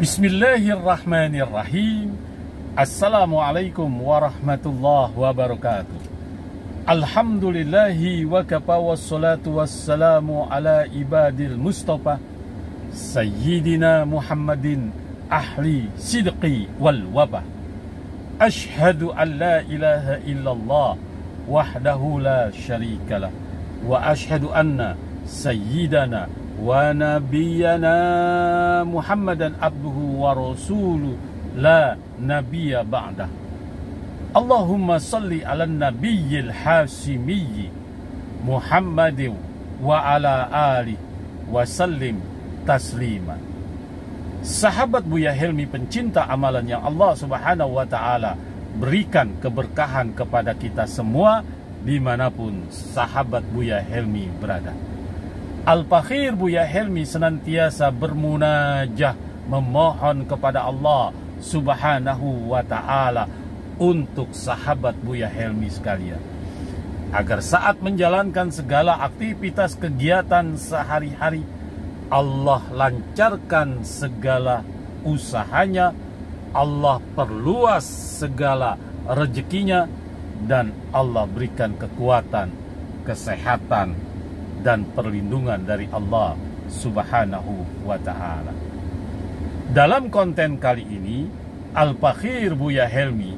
Bismillahirrahmanirrahim. Assalamualaikum warahmatullahi wabarakatuh. Alhamdulillahi wa kafa wassalatu wassalamu ala ibadil mustafa Sayyidina Muhammadin ahli sidqi wal wabah. Ashhadu an la ilaha illallah wahdahu la syarikalah wa ashhadu anna sayyidana wa nabiyyana Muhammadan abduhu wa rasuluh la nabiyya ba'dah. Allahumma salli ala nabiyyil hasimiyyi Muhammadin wa ala alihi wa sallim taslima. Sahabat Buya Helmi, pencinta amalan yang Allah subhanahu wa ta'ala berikan keberkahan kepada kita semua dimanapun sahabat Buya Helmi berada. Al-Fakhir Buya Helmi senantiasa bermunajah memohon kepada Allah subhanahu wa ta'ala untuk sahabat Buya Helmi sekalian, agar saat menjalankan segala aktivitas kegiatan sehari-hari, Allah lancarkan segala usahanya, Allah perluas segala rezekinya, dan Allah berikan kekuatan, kesehatan, dan perlindungan dari Allah subhanahu wa ta'ala. Dalam konten kali ini, Al-Fakhir Buya Helmi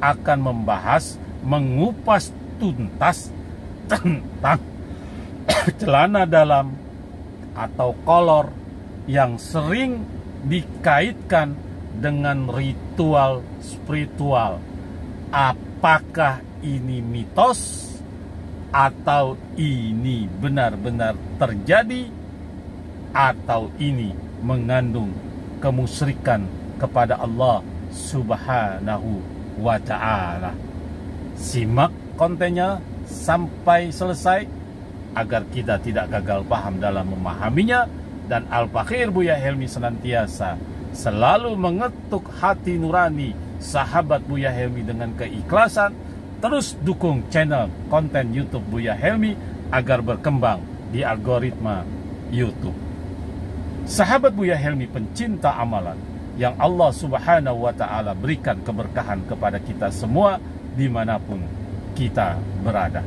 akan membahas, mengupas tuntas tentang celana dalam atau kolor yang sering dikaitkan dengan ritual spiritual. Apakah ini mitos atau ini benar-benar terjadi, atau ini mengandung kemusyrikan kepada Allah subhanahu wa ta'ala? Simak kontennya sampai selesai agar kita tidak gagal paham dalam memahaminya, dan Al-Fakhir Buya Helmi senantiasa selalu mengetuk hati nurani sahabat Buya Helmi dengan keikhlasan. Terus dukung channel konten YouTube Buya Helmi agar berkembang di algoritma YouTube. Sahabat Buya Helmi pencinta amalan yang Allah subhanahu wa ta'ala berikan keberkahan kepada kita semua dimanapun kita berada.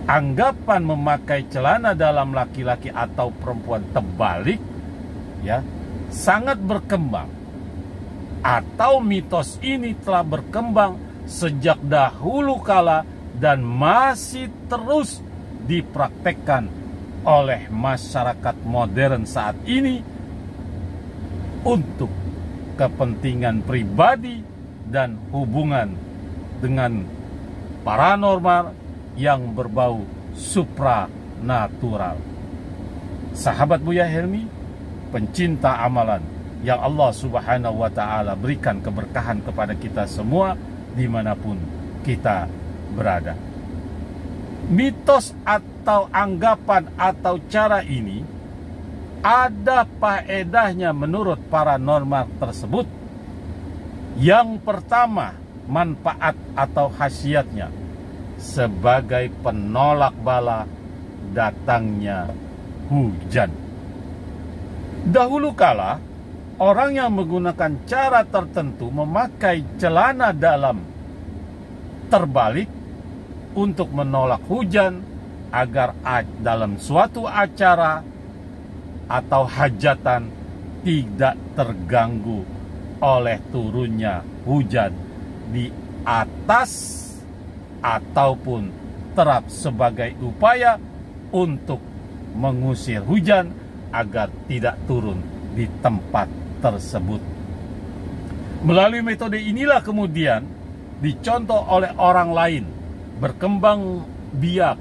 Anggapan memakai celana dalam laki-laki atau perempuan terbalik ya sangat berkembang, atau mitos ini telah berkembang sejak dahulu kala dan masih terus dipraktekkan oleh masyarakat modern saat ini untuk kepentingan pribadi dan hubungan dengan paranormal yang berbau supranatural. Sahabat Buya Helmi, pencinta amalan yang Allah subhanahu wa ta'ala berikan keberkahan kepada kita semua dimanapun kita berada. Mitos atau anggapan atau cara ini ada faedahnya menurut paranormal tersebut. Yang pertama, manfaat atau khasiatnya sebagai penolak bala datangnya hujan. Dahulu kala, orang yang menggunakan cara tertentu memakai celana dalam terbalik untuk menolak hujan agar dalam suatu acara atau hajatan tidak terganggu oleh turunnya hujan di atas, ataupun terap sebagai upaya untuk mengusir hujan agar tidak turun di tempat tersebut. Melalui metode inilah kemudian dicontoh oleh orang lain, berkembang biak.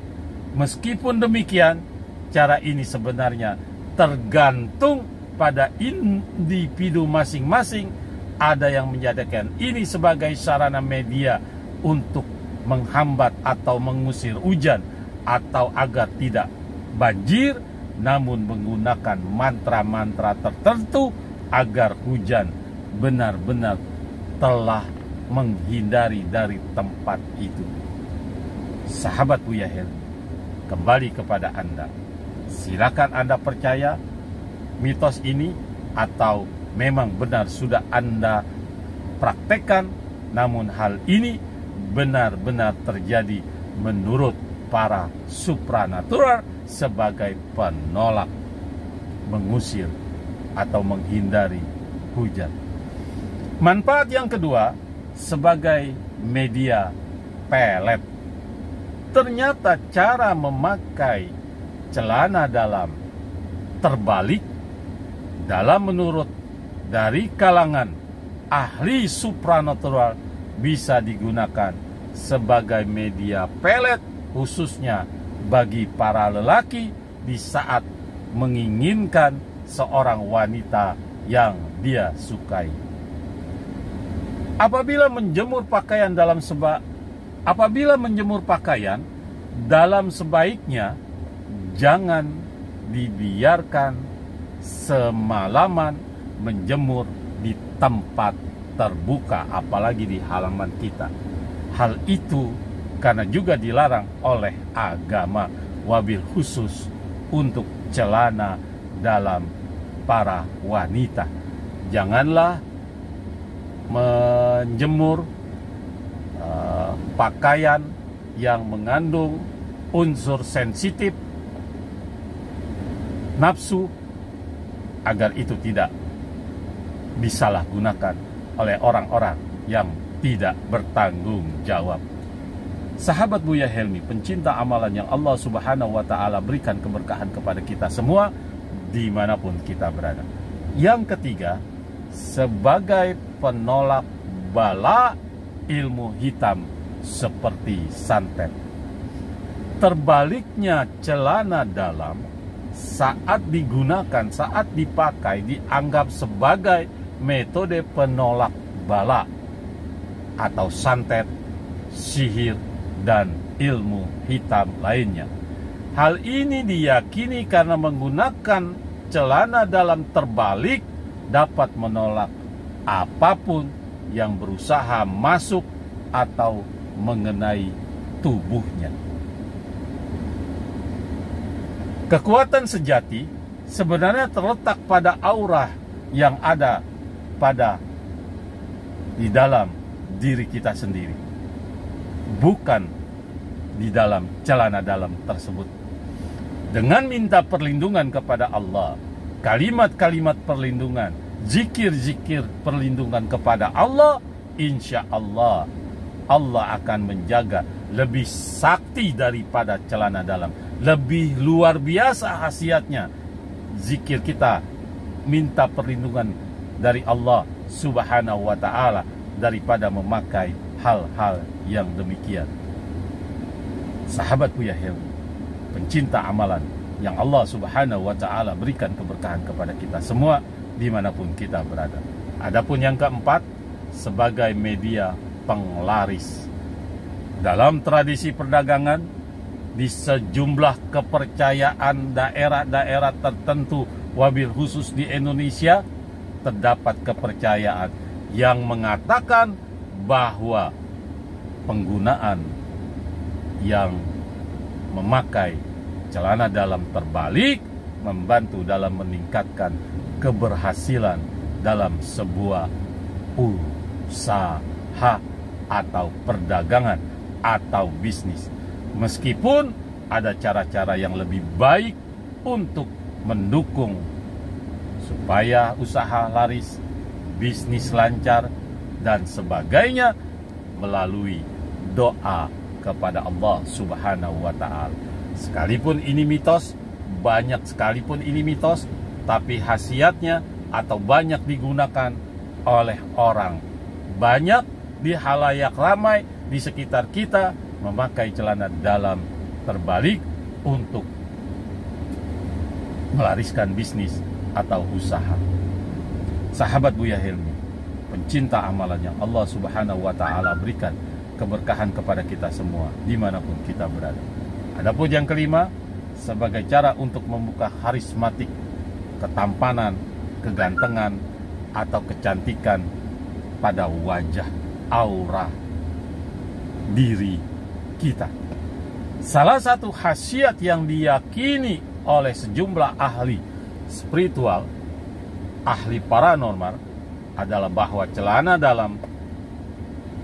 Meskipun demikian, cara ini sebenarnya tergantung pada individu masing-masing. Ada yang menjadikan ini sebagai sarana media untuk menghambat atau mengusir hujan, atau agar tidak banjir, namun menggunakan mantra-mantra tertentu agar hujan benar-benar telah menghindari dari tempat itu. Sahabat Buya Helmi, kembali kepada Anda. Silakan Anda percaya mitos ini atau memang benar sudah Anda praktekkan, namun hal ini benar-benar terjadi menurut para supranatural sebagai penolak, mengusir atau menghindari hujan. Manfaat yang kedua, sebagai media pelet. Ternyata cara memakai celana dalam terbalik menurut dari kalangan ahli supranatural bisa digunakan sebagai media pelet, khususnya bagi para lelaki di saat menginginkan seorang wanita yang dia sukai. Apabila menjemur pakaian dalam sebaiknya, jangan dibiarkan semalaman menjemur di tempat terbuka, apalagi di halaman kita. Hal itu karena juga dilarang oleh agama, wabil khusus untuk celana dalam para wanita. Janganlah menjemur pakaian yang mengandung unsur sensitif nafsu, agar itu tidak disalahgunakan oleh orang-orang yang tidak bertanggung jawab. Sahabat Buya Helmi, pencinta amalan yang Allah Subhanahu wa Ta'ala berikan keberkahan kepada kita semua dimanapun kita berada. Yang ketiga, sebagai penolak bala ilmu hitam seperti santet. Terbaliknya celana dalam saat digunakan, saat dipakai, dianggap sebagai metode penolak bala atau santet, sihir, dan ilmu hitam lainnya. Hal ini diyakini karena menggunakan celana dalam terbalik dapat menolak apapun yang berusaha masuk atau mengenai tubuhnya. Kekuatan sejati sebenarnya terletak pada aura yang ada di dalam diri kita sendiri, bukan di dalam celana dalam tersebut. Dengan minta perlindungan kepada Allah, kalimat-kalimat perlindungan, zikir-zikir perlindungan kepada Allah, insya Allah Allah akan menjaga. Lebih sakti daripada celana dalam, lebih luar biasa khasiatnya zikir kita minta perlindungan dari Allah Subhanahu wa Ta'ala daripada memakai hal-hal yang demikian. Sahabat Buya Helmi, pencinta amalan yang Allah Subhanahu wa Ta'ala berikan keberkahan kepada kita semua dimanapun kita berada. Adapun yang keempat, sebagai media penglaris. Dalam tradisi perdagangan, di sejumlah kepercayaan daerah-daerah tertentu, wabil khusus di Indonesia, terdapat kepercayaan yang mengatakan bahwa penggunaan yang memakai celana dalam terbalik membantu dalam meningkatkan keberhasilan dalam sebuah usaha atau perdagangan atau bisnis. Meskipun ada cara-cara yang lebih baik untuk mendukung supaya usaha laris, bisnis lancar, dan sebagainya melalui doa kepada Allah Subhanahu wa Ta'ala. Sekalipun ini mitos, banyak sekalipun ini mitos, tapi khasiatnya atau banyak digunakan oleh orang banyak di halayak ramai di sekitar kita memakai celana dalam terbalik untuk melariskan bisnis atau usaha. Sahabat Buya Helmi, pencinta amalan yang Allah Subhanahu wa Ta'ala berikan keberkahan kepada kita semua dimanapun kita berada. Adapun yang kelima, sebagai cara untuk membuka karismatik, ketampanan, kegantengan, atau kecantikan pada wajah, aura diri kita. Salah satu khasiat yang diyakini oleh sejumlah ahli spiritual ahli paranormal adalah bahwa celana dalam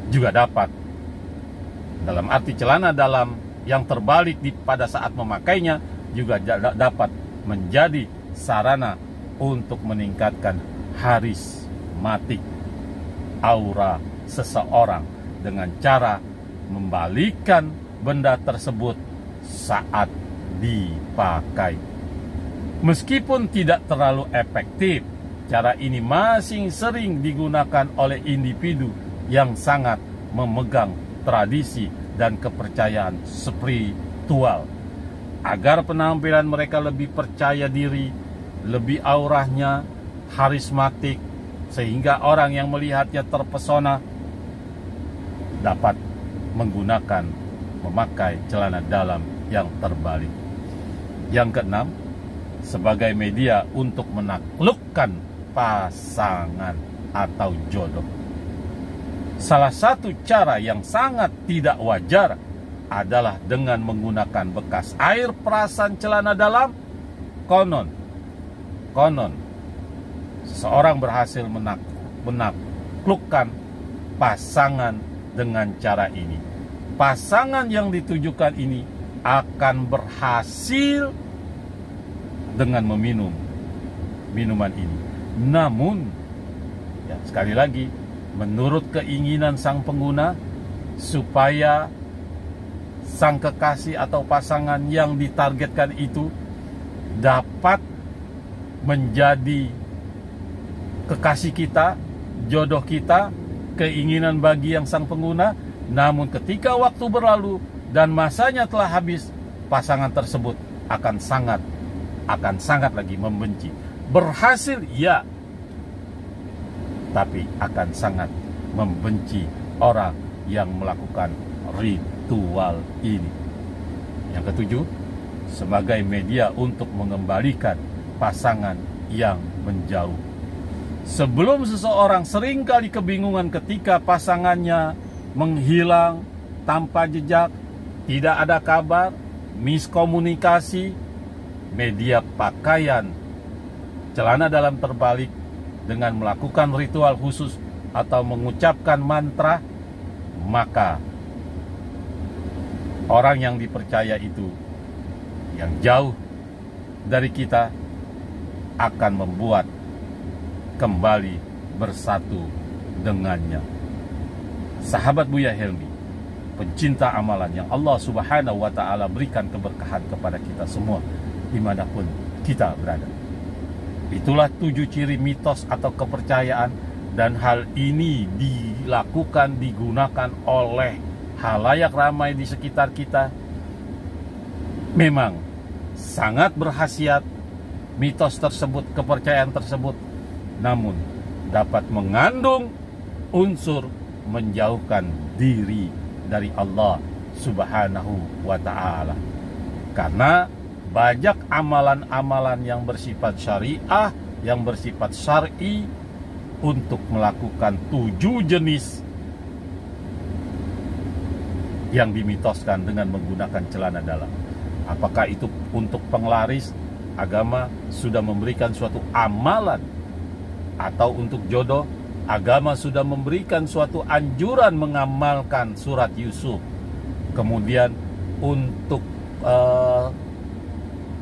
juga dapat, dalam arti celana dalam yang terbalik pada saat memakainya juga dapat menjadi sarana untuk meningkatkan harismatik aura seseorang dengan cara membalikkan benda tersebut saat dipakai. Meskipun tidak terlalu efektif, cara ini masih sering digunakan oleh individu yang sangat memegang tradisi dan kepercayaan spiritual agar penampilan mereka lebih percaya diri, lebih auranya harismatik, sehingga orang yang melihatnya terpesona dapat memakai celana dalam yang terbalik. Yang keenam, sebagai media untuk menaklukkan pasangan atau jodoh. Salah satu cara yang sangat tidak wajar adalah dengan menggunakan bekas air perasan celana dalam. Konon seseorang berhasil menaklukkan pasangan dengan cara ini. Pasangan yang ditujukan ini akan berhasil dengan meminum minuman ini. Namun, ya, sekali lagi, menurut keinginan sang pengguna, supaya sang kekasih atau pasangan yang ditargetkan itu dapat menjadi kekasih kita, jodoh kita, keinginan bagi yang sang pengguna. Namun ketika waktu berlalu dan masanya telah habis, pasangan tersebut akan sangat lagi membenci. Berhasil, ya, tapi akan sangat membenci orang yang melakukan ritual ini. Yang ketujuh, sebagai media untuk mengembalikan pasangan yang menjauh. Sebelum seseorang seringkali kebingungan ketika pasangannya menghilang tanpa jejak, tidak ada kabar, miskomunikasi, media pakaian celana dalam terbalik dengan melakukan ritual khusus atau mengucapkan mantra, maka orang yang dipercaya itu yang jauh dari kita akan membuat kembali bersatu dengannya. Sahabat Buya Helmi, pencinta amalan yang Allah Subhanahu wa Ta'ala berikan keberkahan kepada kita semua dimanapun kita berada. Itulah 7 ciri mitos atau kepercayaan, dan hal ini dilakukan, digunakan oleh halayak ramai di sekitar kita. Memang sangat berkhasiat mitos tersebut, kepercayaan tersebut, namun dapat mengandung unsur menjauhkan diri dari Allah Subhanahu wa Ta'ala. Karena banyak amalan-amalan yang bersifat syariah, yang bersifat syar'i untuk melakukan 7 jenis yang dimitoskan dengan menggunakan celana dalam. Apakah itu untuk penglaris? Agama sudah memberikan suatu amalan. Atau untuk jodoh, agama sudah memberikan suatu anjuran mengamalkan surat Yusuf. Kemudian untuk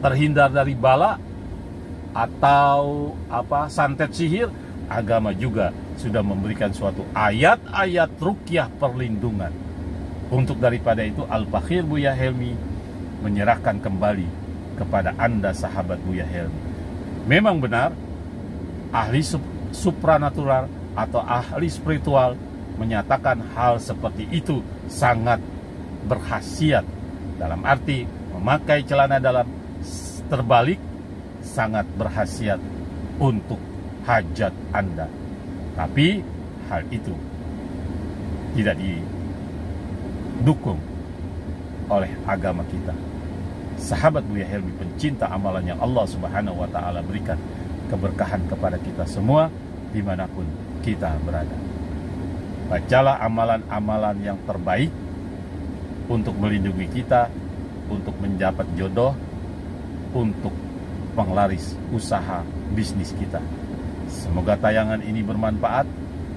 terhindar dari bala atau santet sihir, agama juga sudah memberikan suatu ayat-ayat ruqyah perlindungan. Untuk daripada itu, Al-Fakhir Buya Helmi menyerahkan kembali kepada Anda sahabat Buya Helmi. Memang benar, ahli supranatural atau ahli spiritual menyatakan hal seperti itu sangat berkhasiat, dalam arti memakai celana dalam terbalik sangat berkhasiat untuk hajat Anda. Tapi hal itu tidak didukung oleh agama kita. Sahabat Buya Helmi, pencinta amalan yang Allah Subhanahu wa Ta'ala berikan keberkahan kepada kita semua dimanapun kita berada. Bacalah amalan-amalan yang terbaik untuk melindungi kita, untuk mendapat jodoh, untuk penglaris usaha bisnis kita. Semoga tayangan ini bermanfaat.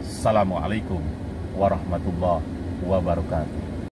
Assalamualaikum warahmatullahi wabarakatuh.